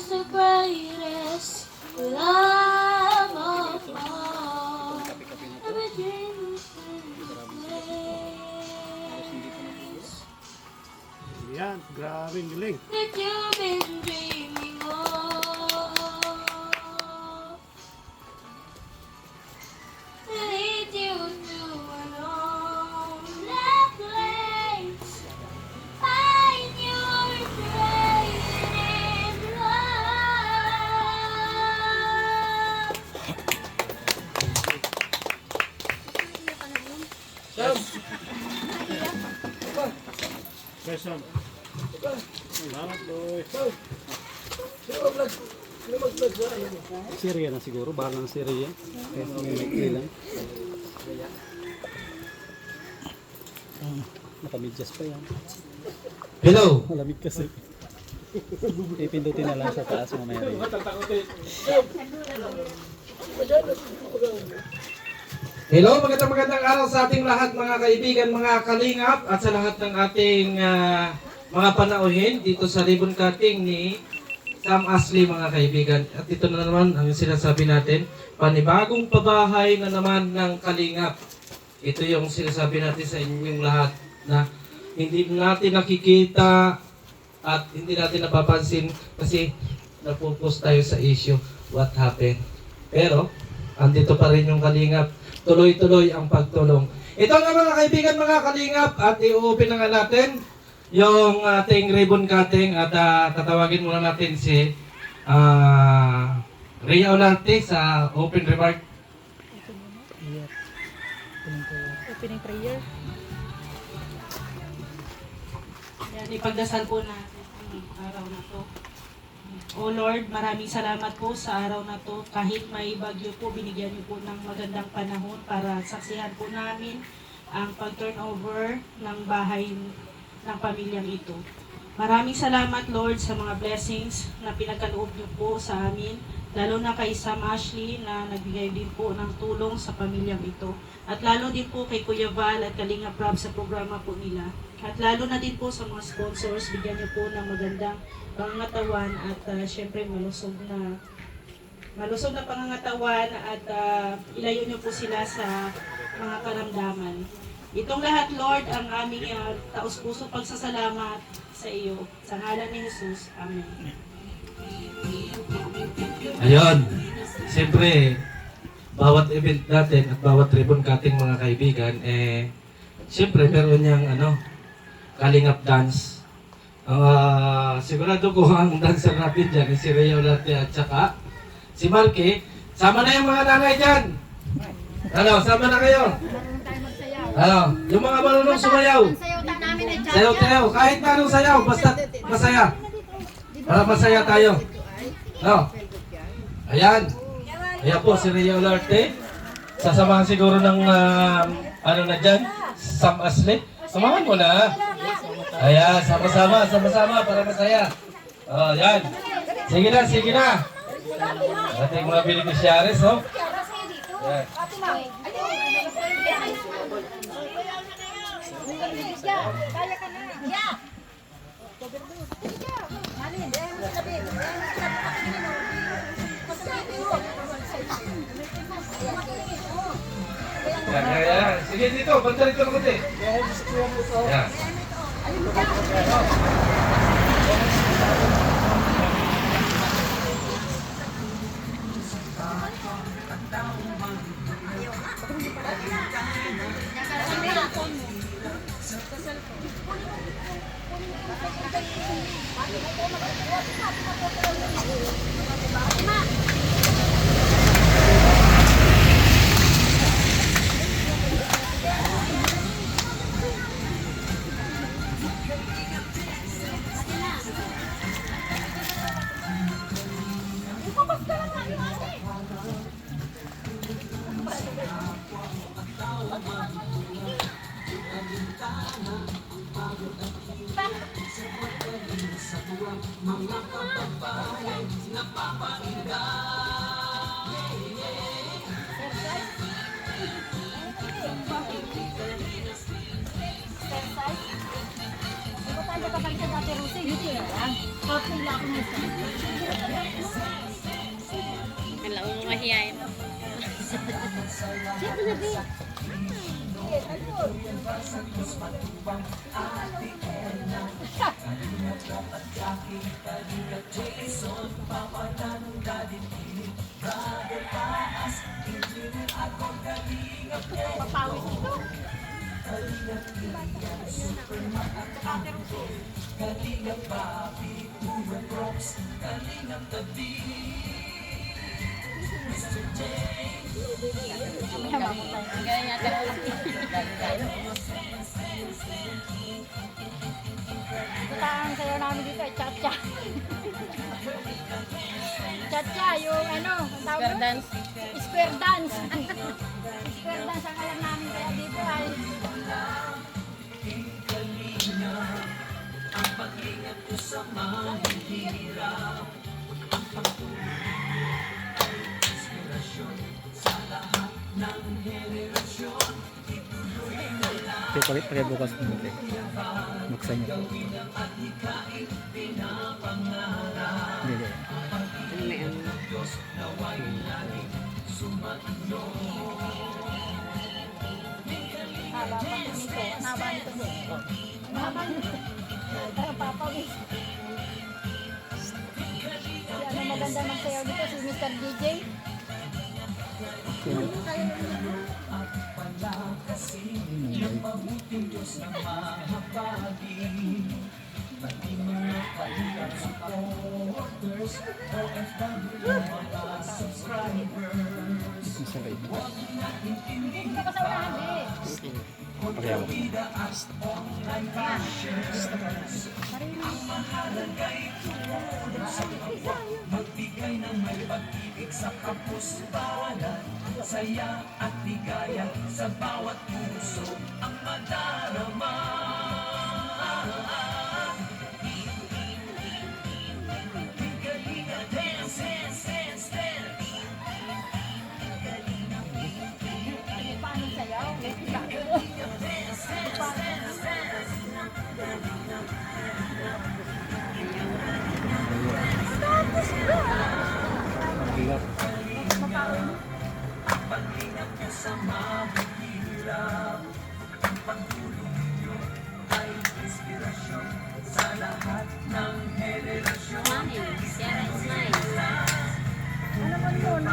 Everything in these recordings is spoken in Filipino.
the greatest love of all. Every dream is place Yan, grabe ang galing. that you've been dreaming of. To lead you to an lonely place. Find your greatest love. Person. Salamat, boy. Syria na siguro, bahala ng Syria. Okay, may lang. Nakamidyas pa yan. Hello. Malamig kasi. Ipindutin na lang sa taas mamaya rin. Hello, magandang araw sa ating lahat mga kaibigan, mga kalingap at sa lahat ng ating mga panauhin dito sa ribbon cutting ni Sam Ashley mga kaibigan. At ito na naman ang sinasabi natin, panibagong pabahay na naman ng kalingap. Ito yung sinasabi natin sa inyong lahat na hindi natin nakikita at hindi natin napapansin kasi napupost tayo sa issue, what happened. Pero, andito pa rin yung kalingap. Tuloy-tuloy ang pagtulong. Ito nga mga kaibigan, mga kalingap, at i-open na nga natin yung ating ribbon cutting at tatawagin muna natin si Rhea Olarte sa open remark. Opening prayer. Yan, ipagdasal po natin ang araw na to. O Lord, maraming salamat po sa araw na to. Kahit may bagyo po, binigyan niyo po ng magandang panahon para saksihan po namin ang pag-turnover ng bahay ng pamilyang ito. Maraming salamat Lord sa mga blessings na pinagkaloob niyo po sa amin, lalo na kay Sam Ashley na nagbigay din po ng tulong sa pamilyang ito. At lalo din po kay Kuya Val at Kalinga Prab sa programa po nila. At lalo na din po sa mga sponsors, bigyan niyo po ng magandang pangangatawan at syempre malusog na pangangatawan at ilayo niyo po sila sa mga karamdaman. Itong lahat, Lord, ang aming taos-puso pagsasalamat sa iyo. Sa ngalan ni Jesus. Amen. Ayun, siyempre, bawat event natin at bawat ribbon cutting mga kaibigan, siyempre meron niyang kalingap dance. Sigurado ko ang dancer natin dyan, si Rhea Olarte at saka si Marky. Sama na yung mga nanay dyan. Sama na kayo. Yung mga marunong sumayaw. Sayaw tayo, kahit na anong sayaw, basta masaya. Para masaya tayo. Ayan. Ayan po si Rhea Olarte. Sasamahan siguro ng na dyan, Sam Ashley. Samahan mo na. Ayan, sama-sama para masaya. Ayan. Sige na. Ating mga beneficiaries, Ayan. Ayan. Sige dito, banda rito na kunti. Ayan. nakabalik sa Ate Rosie? Hindi lang. Okay lang ako nito. Alam mo mahihayin. Siyempre na di. Papawis ito. Gaya niya tayo. Ito ang sayo namin dito ay cha-cha. Cha-cha, yung ano, ang tawag Square doon? dance. Square dance. Square dance ang alam namin kaya dito ay Ito, pakai bukas mo. Buksan niyo. Hindi. May ano. haba pa nito. Haba nito doon. Haba nito. Tara, papawis. Ano maganda ng sayaw dito? Si Mr. DJ. Masakay. Hindi ka kasalahan eh. Pakai ako. Paano sayaw? Mabigat. Smile. Sierra, smile. Ano mo yun?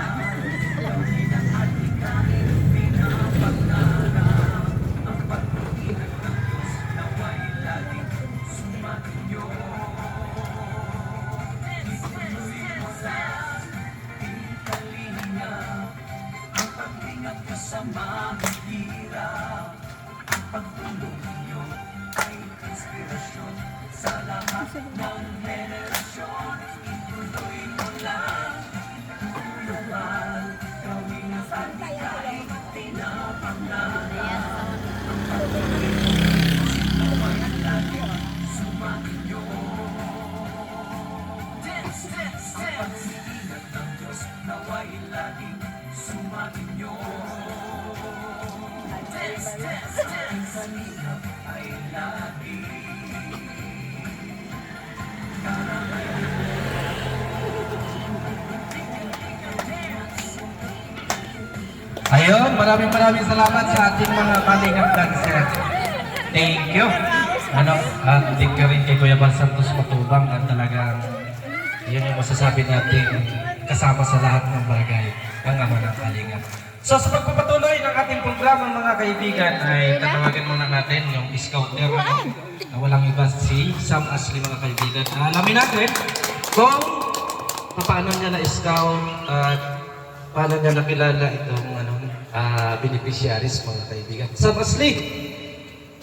Ayun, maraming salamat sa ating mga kalingap dancer. Thank you. Thank you rin kay Kuya Bal Santos Matubang at talagang yun yung masasabi natin kasama sa lahat ng bagay ang ama ng kalingap. So sa pagpapatuloy ng ating programa mga kaibigan ay tatawagan muna natin yung scouter na walang iba si Sam Ashley mga kaibigan. Alamin natin kung paano niya na-scout at paano niya nakilala itong beneficiaries mga kaibigan. Sam Ashley,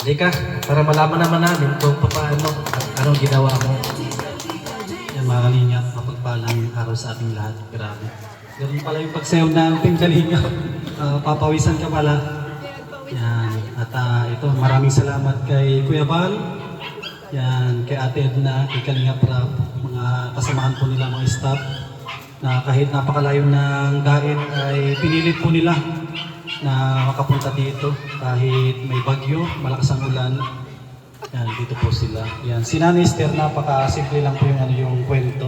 halika para malaman naman namin kung paano at anong ginawa mo. Yan mga kalingap, mapagpalang araw sa ating lahat. Grabe. Ganun pala yung pagsayaw ng kalingap. Papawisan ka pala. Yan. At ito, maraming salamat kay Kuya Bal. Yan, kay Ate Edna, kay Kalingap Rap, mga kasamahan po nila, mga staff, na kahit napakalayo ng dait ay pinilit po nila na makapunta dito kahit may bagyo, malakas ang ulan. Yan, dito po sila. Yan, si Nanay Esther, napaka-simple lang po yung kwento.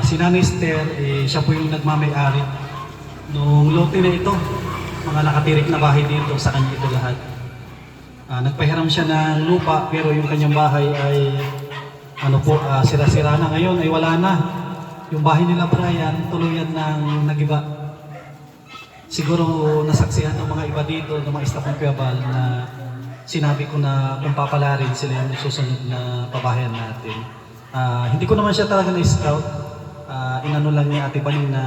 Si Nanay Esther, siya po yung nagmamay-ari nung lote na ito. Mga nakatirik na bahay dito, sa kanya ito lahat. Nagpahiram siya ng lupa, pero yung kanyang bahay ay sira-sira na. Ngayon ay wala na. Yung bahay nila Brian, tuluyan ng nagiba. Siguro nasaksihan ng mga iba dito, ng mga staff ng Kuyabal, na sinabi ko na kung papalarin sila yung susunod na pabahayan natin. Hindi ko naman siya talaga na-scout. Inano lang ni Ate Baning na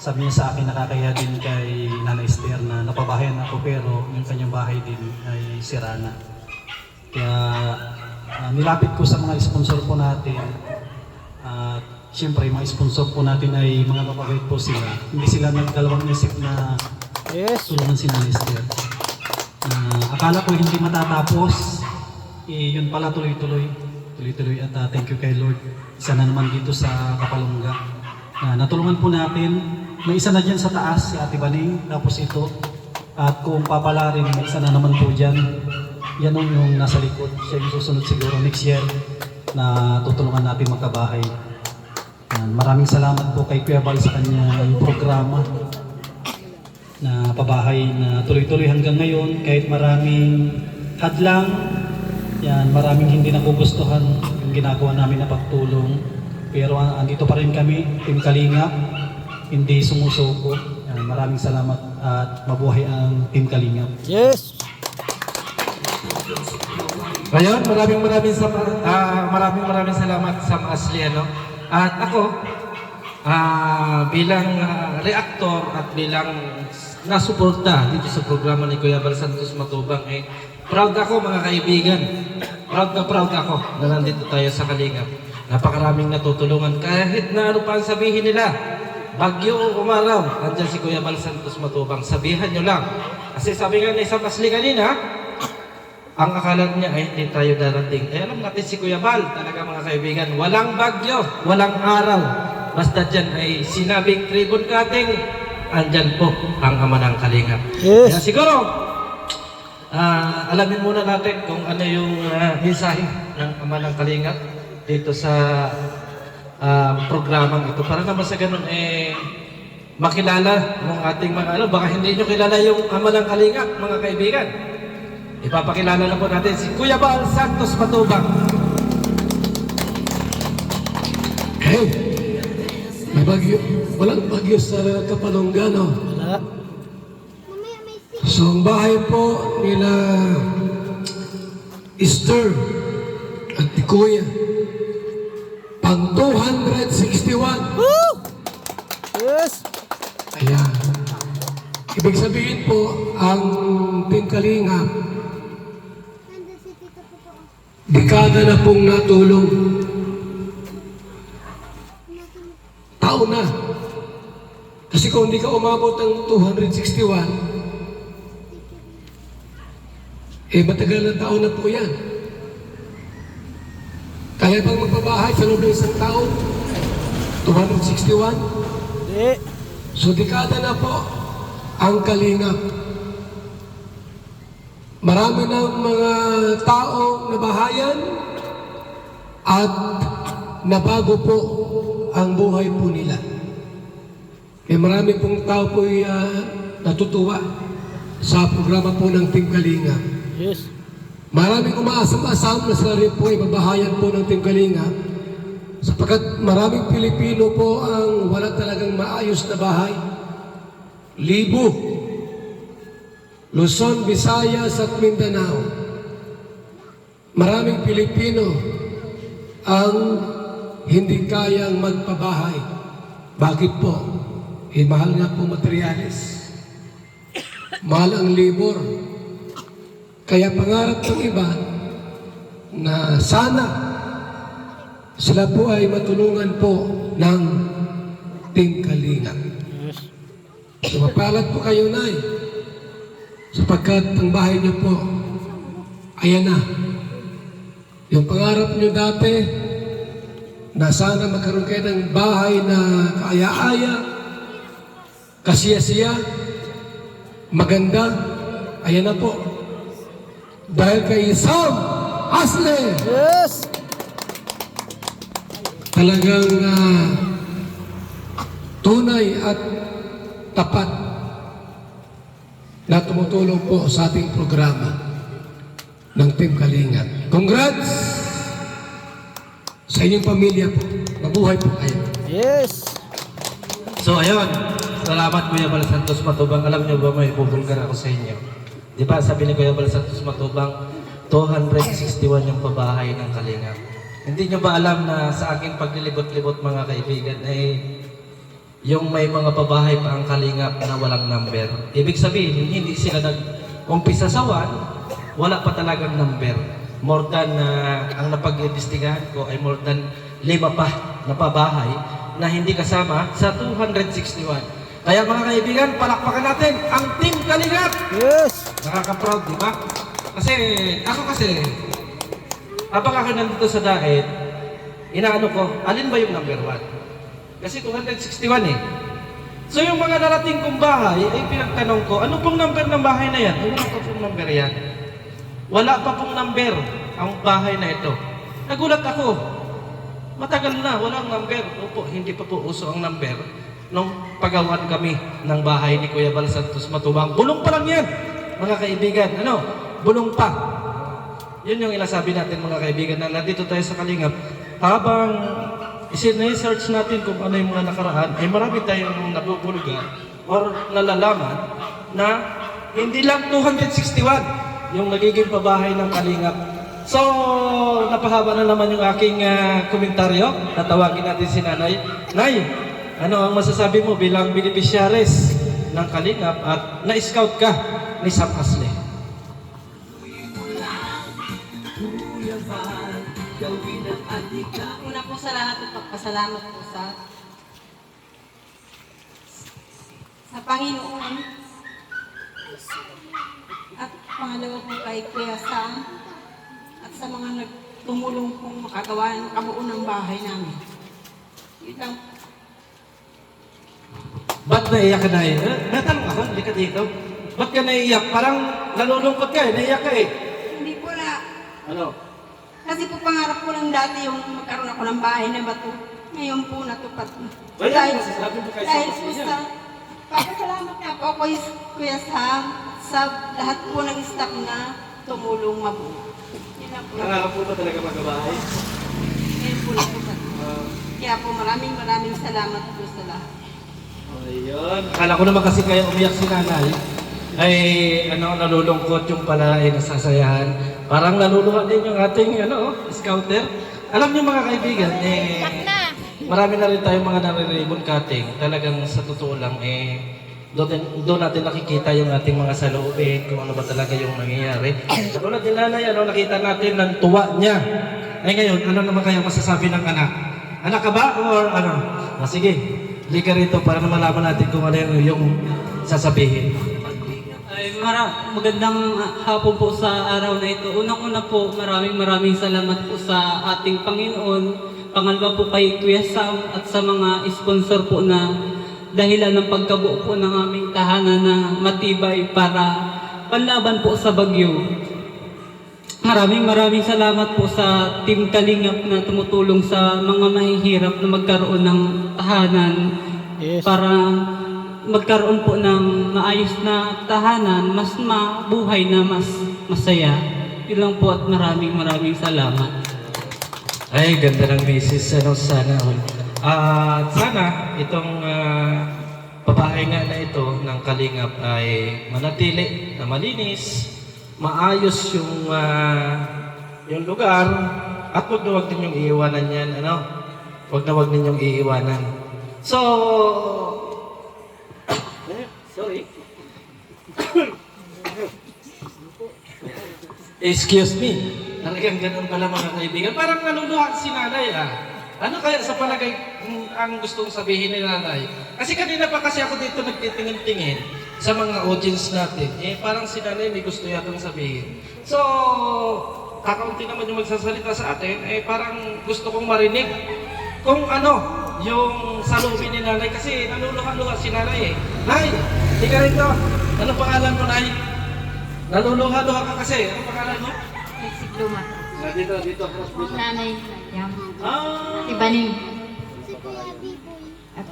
sabi niya sa akin, nakakaya din kay Nanay Esther na napabahayan ako, pero yung kanyang bahay din ay sira na. Kaya nilapit ko sa mga sponsor po natin. Siyempre, mga sponsor po natin ay mga mababait po sila. Hindi sila nagdalawang isip na tulungan si Nanay Esther. Akala ko hindi matatapos. Yun pala tuloy-tuloy. At thank you kay Lord. Isa na naman dito sa Kapalungga. Natulungan po natin. May isa na dyan sa taas, si Ate Baning. Tapos ito. At kung papalarin, may isa na naman po dyan. Yan yung nasa likod. Siya yung susunod siguro next year na tutulungan natin magkabahay. Maraming salamat po kay Kuya Bal sa kanyang programa na pabahay na tuloy-tuloy hanggang ngayon. Kahit maraming hadlang, maraming hindi nagugustuhan yung ginagawa namin na pagtulong. Pero andito pa rin kami, Team Kalinga, hindi sumusuko. Maraming salamat at mabuhay ang Team Kalinga. Yes! Ngayon, maraming salamat sa mga asli, At ako, bilang reactor at bilang nasuporta dito sa programa ni Kuya Bal Santos Matubang, proud ako mga kaibigan. Proud ako na nandito tayo sa Kalingap. Napakaraming natutulungan. Kahit na ano pa ang sabihin nila, bagyo o umaraw, andyan si Kuya Bal Santos Matubang. Sabihan nyo lang. Kasi sabi nga na isang asli kanina, ang akala niya ay hindi tayo darating. Alam natin si Kuya Bal, talaga mga kaibigan, walang bagyo, walang araw. Basta dyan ay sinabing tribon cutting, andyan po ang Ama ng Kalingap. Yes. Kaya siguro, alamin muna natin kung ano yung mensahe ng Ama ng Kalingap dito sa programang ito. Para naman sa ganun, makilala ng ating mga baka hindi nyo kilala yung Ama ng Kalingap, mga kaibigan. Ipapakilala na po natin si Kuya Bal Santos Matubang. Hey, may bagyo. Walang bagyo sa Kapalungga, no? Wala. So, ang bahay po nila Esther at ni Kuya, pang 261. Woo! Yes! Ayan. Ibig sabihin po, ang Team Kalinga, dekada na pong natulong. Taon na. Kasi kung hindi ka umabot ng 261, matagal na taon na po yan. Kaya bang magbabahay sa loob ng isang taon? 261? Hindi. So dekada na po ang Kalingap. Marami ng mga tao na bahayan at nabago po ang buhay po nila. Kaya marami pong tao po natutuwa sa programa po ng Team Kalinga. Yes. Maraming umaasam-asam na sila rin po ibabahayan po ng Team Kalinga sapagkat maraming Pilipino po ang wala talagang maayos na bahay. Libo. Luzon, Visayas at Mindanao. Maraming Pilipino ang hindi kayang magpabahay. Bakit po? Mahal nga po materyales. Mahal ang libor. Kaya pangarap ng iba na sana sila po ay matulungan po ng Team Kalinga. So mapalad po kayo, Nay. Sapagkat ang bahay niyo po, ayan na. Yung pangarap niyo dati, na sana magkaroon kayo ng bahay na kaaya-aya, kasiya-siya, maganda, ayan na po. dahil kay Sam Asle. Yes! Talagang tunay at tapat na tumutulong po sa ating programa ng Team Kalingap. Congrats sa inyong pamilya po. Mabuhay po kayo. Yes! So ayun, salamat Kuya Bal Santos Matubang. Alam niyo ba may bubulgar ako sa inyo? Di ba sabi ni Kuya Bal Santos Matubang, 261 yung pabahay ng Kalingap. Hindi niyo ba alam na sa aking paglilibot-libot mga kaibigan ay yung may mga pabahay pa ang Kalingap na walang number. Ibig sabihin, hindi sila nag-umpisa sa 1, wala pa talagang number. More than, ang napag-iimbestigahan ko ay more than 5 pa na pabahay na hindi kasama sa 261. Kaya mga kaibigan, palakpakan natin ang Team Kalingap! Yes! Nakaka-proud, di ba? Kasi, habang ako nandito sa Daet, inaano ko, alin ba yung number 1? Kasi 261 eh. So yung mga narating kong bahay, ay pinagtanong ko, ano pong number ng bahay na yan? Ay, wala pa pong number yan. Wala pa pong number ang bahay na ito. Nagulat ako. Matagal na, walang number. Opo, hindi pa po uso ang number nung pagawan kami ng bahay ni Kuya Bal Santos Matubang. Bulong pa lang yan, mga kaibigan. Ano? Bulong pa. Yun yung inasabi natin mga kaibigan na nandito tayo sa Kalingap. Habang isi-search natin kung ano yung mga nakaraan, ay marami tayong nabubulga or nalalaman na hindi lang 261 yung nagiging pabahay ng Kalingap. So, napahaba na naman yung aking komentaryo. Tatawagin natin si Nanay. Nay, ano ang masasabi mo bilang beneficiaries ng Kalingap at na-scout ka ni Sam Asle? Una po sa lahat, pagpasalamat po sa Panginoon. At pangalawa po kay Kuya Sam at sa mga nagtumulong pong makagawa ng kabuo ng bahay namin. Yun lang. Ba't naiyak ka na eh? Natanong ako, hindi ka dito. Ba't ka naiyak? Parang nalulungkot ka eh, naiyak ka eh. Hindi po na. Ano? Kasi po pangarap ko lang dati yung magkaroon ako ng bahay na bato. Ngayon po natupad na. Well, ano masasabi mo kay dahil Sam po Asle? sa papasalamat nga po ako Kuya Sam sa lahat po ng staff na tumulong mabuo. Yun lang po. Nangarap po ba talaga magkabahay? Ngayon po natupad. Kaya po maraming salamat po sa lahat. Ayun. Akala ko naman kasi kaya umiyak si Nanay. Ay, nalulungkot yung pala ay nasasayahan. Parang naluluha din yung ating, scouter. Alam niyo mga kaibigan, marami na rin tayong mga nare-ribbon cutting. Talagang sa totoo lang, doon natin nakikita yung ating mga saloobin, kung ano ba talaga yung nangyayari. Katulad ni Nanay, nakita natin ng tuwa niya. Ay ngayon, ano naman kaya masasabi ng anak? Anak ka ba? Or ano? Sige, lika rito para na malaman natin kung ano yung sasabihin. Ay, magandang hapon po sa araw na ito. Unang-una po, maraming salamat po sa ating Panginoon. Pangalawa po kay Kuya Sam at sa mga sponsor po na dahilan ng pagkabuo po ng aming tahanan na matibay para panlaban po sa bagyo. Maraming salamat po sa Team Kalingap na tumutulong sa mga mahihirap na magkaroon ng tahanan para magkaroon po ng maayos na tahanan, mas mabuhay na mas masaya. Yun lang po at maraming salamat. Ay, ganda ng misis. Sana all. At sana itong pabahay nga na ito ng Kalingap ay manatili na malinis, maayos yung lugar, at wag ninyong iiwanan yan, wag ninyong iiwanan. So, sorry. Excuse me. Talagang ganun pala mga kaibigan. Parang naluluha si Nanay Ano kaya sa palagay ang gustong sabihin ni Nanay? Kasi kanina pa kasi ako dito nagtitingin-tingin sa mga audience natin. Parang si Nanay may gusto yatang sabihin. So, kakaunti naman yung magsasalita sa atin, parang gusto kong marinig kung ano yung salubin ni Nanay. Kasi naluluha-luha si Nanay Nay, hindi ka rito. Ano pangalan mo, Nay? Naluluha-luha ka kasi. Ano pangalan mo? Nagsikluma. Dito. Ang nanay yan. Ah! Si Baning. At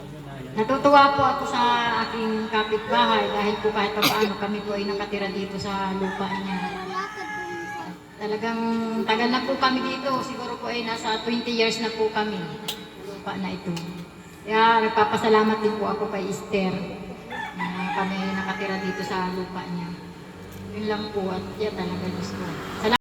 natutuwa po ako sa aking kapitbahay dahil po kahit pa paano kami po ay nakatira dito sa lupa niya. Talagang tagal na po kami dito. Siguro po ay nasa 20 years na po kami sa lupa na ito. Kaya nagpapasalamat din po ako kay Esther na kami nakatira dito sa lupa niya. Yun lang po at yan talaga gusto.